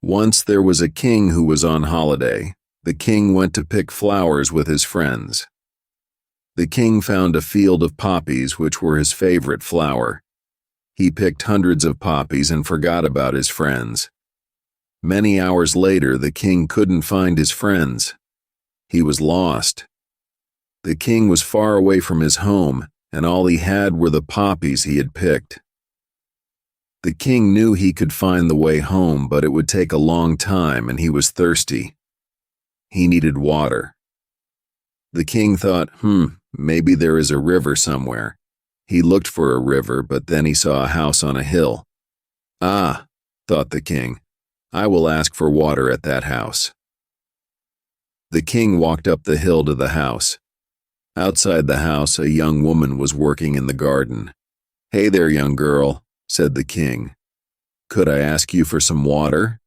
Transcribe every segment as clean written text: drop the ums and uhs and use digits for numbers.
Once there was a king who was on holiday. The king went to pick flowers with his friends. The king found a field of poppies, which were his favorite flower. He picked hundreds of poppies and forgot about his friends. Many hours later, the king couldn't find his friends. He was lost. The king was far away from his home, and all he had were the poppies he had picked. The king knew he could find the way home, but it would take a long time, and he was thirsty. He needed water. The king thought, maybe there is a river somewhere. He looked for a river, but then he saw a house on a hill. Ah, thought the king, I will ask for water at that house. The king walked up the hill to the house. Outside the house, a young woman was working in the garden. "Hey there, young girl," said the king. "Could I ask you for some water?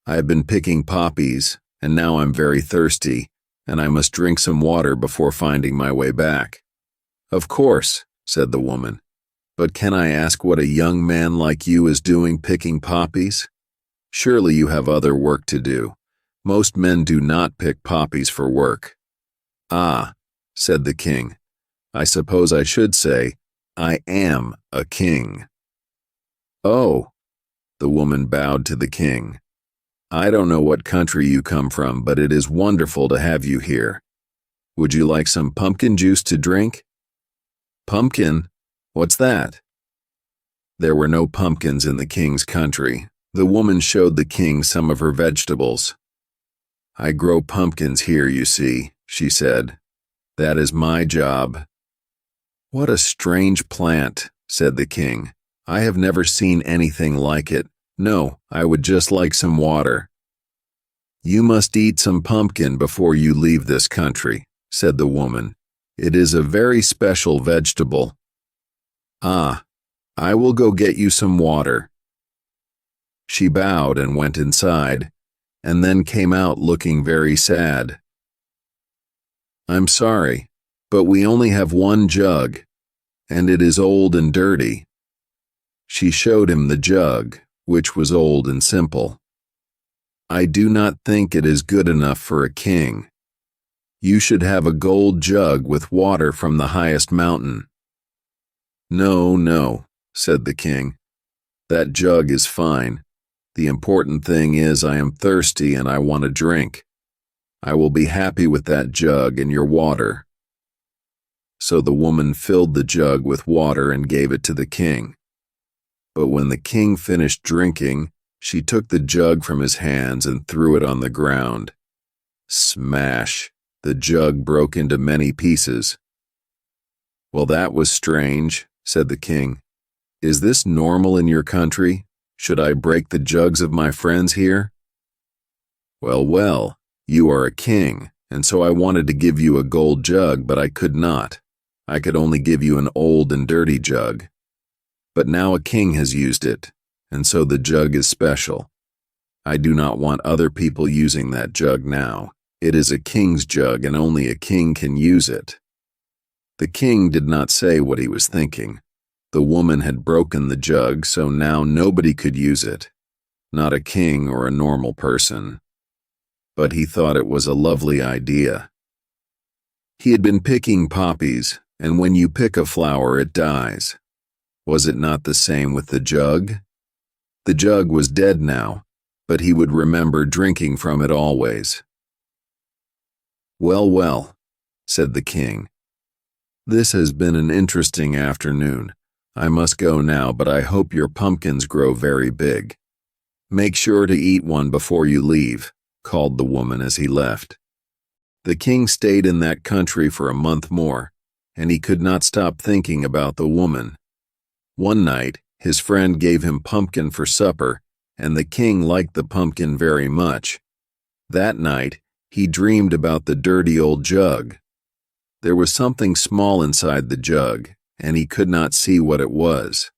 I have been picking poppies, and now I'm very thirsty, and I must drink some water before finding my way back." "Of course," said the woman. "But can I ask what a young man like you is doing picking poppies? Surely you have other work to do. Most men do not pick poppies for work." "Ah," said the king. "I suppose I should say, I am a king." "Oh," the woman bowed to the king. "I don't know what country you come from, but it is wonderful to have you here. Would you like some pumpkin juice to drink?" "Pumpkin? What's that?" There were no pumpkins in the king's country. The woman showed the king some of her vegetables. "I grow pumpkins here, you see," she said. "That is my job." "What a strange plant," said the king. "I have never seen anything like it. No, I would just like some water." "You must eat some pumpkin before you leave this country," said the woman. "It is a very special vegetable." "Ah, I will go get you some water." She bowed and went inside, and then came out looking very sad. "I'm sorry, but we only have one jug, and it is old and dirty." She showed him the jug, which was old and simple. "I do not think it is good enough for a king. You should have a gold jug with water from the highest mountain." "No, no," said the king. "That jug is fine. The important thing is I am thirsty and I want a drink. I will be happy with that jug and your water." So the woman filled the jug with water and gave it to the king. But when the king finished drinking, she took the jug from his hands and threw it on the ground. Smash! The jug broke into many pieces. "Well, that was strange," said the king. "Is this normal in your country? Should I break the jugs of my friends here?" "Well, well, you are a king, and so I wanted to give you a gold jug, but I could not. I could only give you an old and dirty jug. But now a king has used it, and so the jug is special. I do not want other people using that jug now. It is a king's jug, and only a king can use it." The king did not say what he was thinking. The woman had broken the jug, so now nobody could use it. Not a king or a normal person. But he thought it was a lovely idea. He had been picking poppies, and when you pick a flower, it dies. Was it not the same with the jug? The jug was dead now, but he would remember drinking from it always. "Well, well," said the king. "This has been an interesting afternoon. I must go now, but I hope your pumpkins grow very big. Make sure to eat one before you leave," called the woman as he left. The king stayed in that country for a month more, and he could not stop thinking about the woman. One night, his friend gave him pumpkin for supper, and the king liked the pumpkin very much. That night, he dreamed about the dirty old jug. There was something small inside the jug, and he could not see what it was.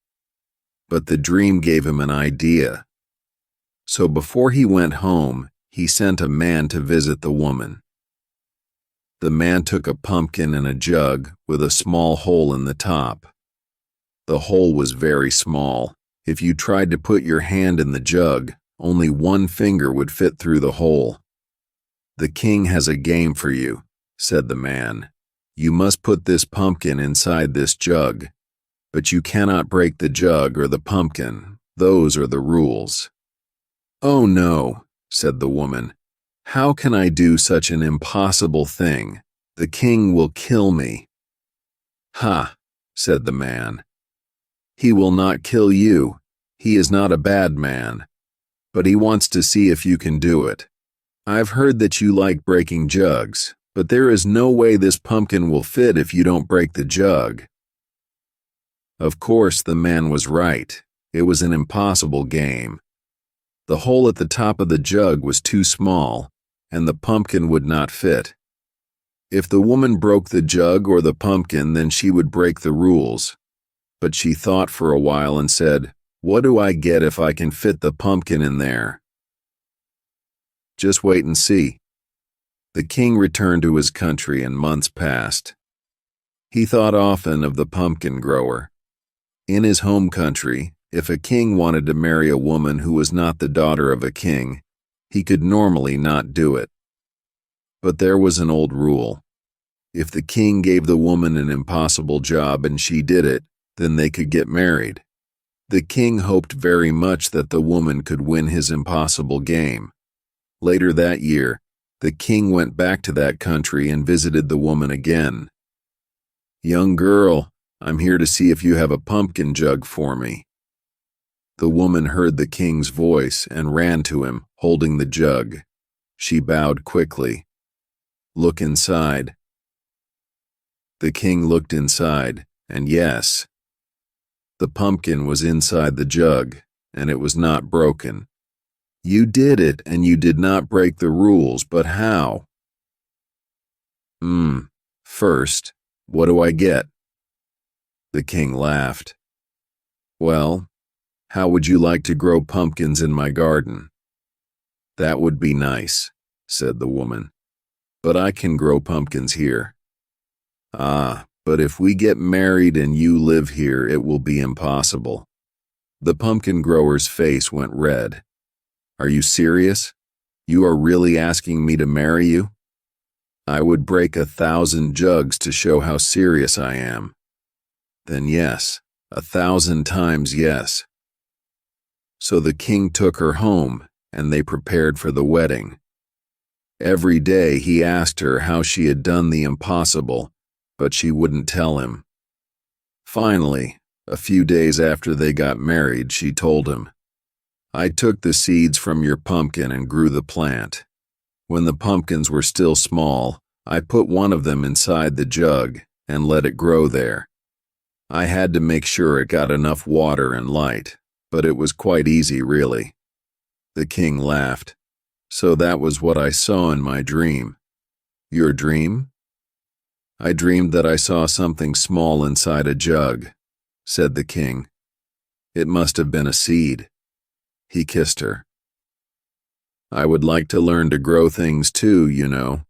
But the dream gave him an idea. So before he went home, he sent a man to visit the woman. The man took a pumpkin and a jug with a small hole in the top. The hole was very small. If you tried to put your hand in the jug, Only one finger would fit through the hole. "The king has a game for you," said the man. "You must put this pumpkin inside this jug, but you cannot break the jug or the pumpkin. Those are the rules." "Oh no," said the woman. "How can I do such an impossible thing? The king will kill me." "Ha," said the man. "He will not kill you. He is not a bad man, but he wants to see if you can do it. I've heard that you like breaking jugs, but there is no way this pumpkin will fit if you don't break the jug." Of course, the man was right. It was an impossible game. The hole at the top of the jug was too small, and the pumpkin would not fit. If the woman broke the jug or the pumpkin, then she would break the rules. But she thought for a while and said, "What do I get if I can fit the pumpkin in there?" Just wait and see. The king returned to his country and months passed. He thought often of the pumpkin grower. In his home country, if a king wanted to marry a woman who was not the daughter of a king, he could normally not do it. But there was an old rule. If the king gave the woman an impossible job and she did it, then they could get married. The king hoped very much that the woman could win his impossible game. Later that year, the king went back to that country and visited the woman again. "Young girl, I'm here to see if you have a pumpkin jug for me." The woman heard the king's voice and ran to him, holding the jug. She bowed quickly. "Look inside." The king looked inside, and yes, the pumpkin was inside the jug, and it was not broken. "You did it, and you did not break the rules, but how?" First, what do I get?" The king laughed. "Well, how would you like to grow pumpkins in my garden?" "That would be nice," said the woman. "But I can grow pumpkins here." "Ah, but if we get married and you live here, it will be impossible." The pumpkin grower's face went red. "Are you serious? You are really asking me to marry you?" "I would break 1,000 jugs to show how serious I am." "Then yes, 1,000 times yes." So the king took her home, and they prepared for the wedding. Every day he asked her how she had done the impossible, but she wouldn't tell him. Finally, a few days after they got married, she told him, "I took the seeds from your pumpkin and grew the plant. When the pumpkins were still small, I put one of them inside the jug and let it grow there. I had to make sure it got enough water and light, but it was quite easy, really." The king laughed. "So that was what I saw in my dream." "Your dream?" "I dreamed that I saw something small inside a jug," said the king. "It must have been a seed." He kissed her. "I would like to learn to grow things too, you know.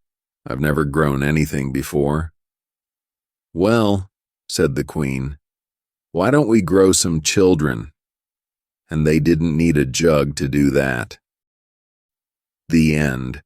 I've never grown anything before." "Well," said the queen, "why don't we grow some children?" And they didn't need a jug to do that. The end.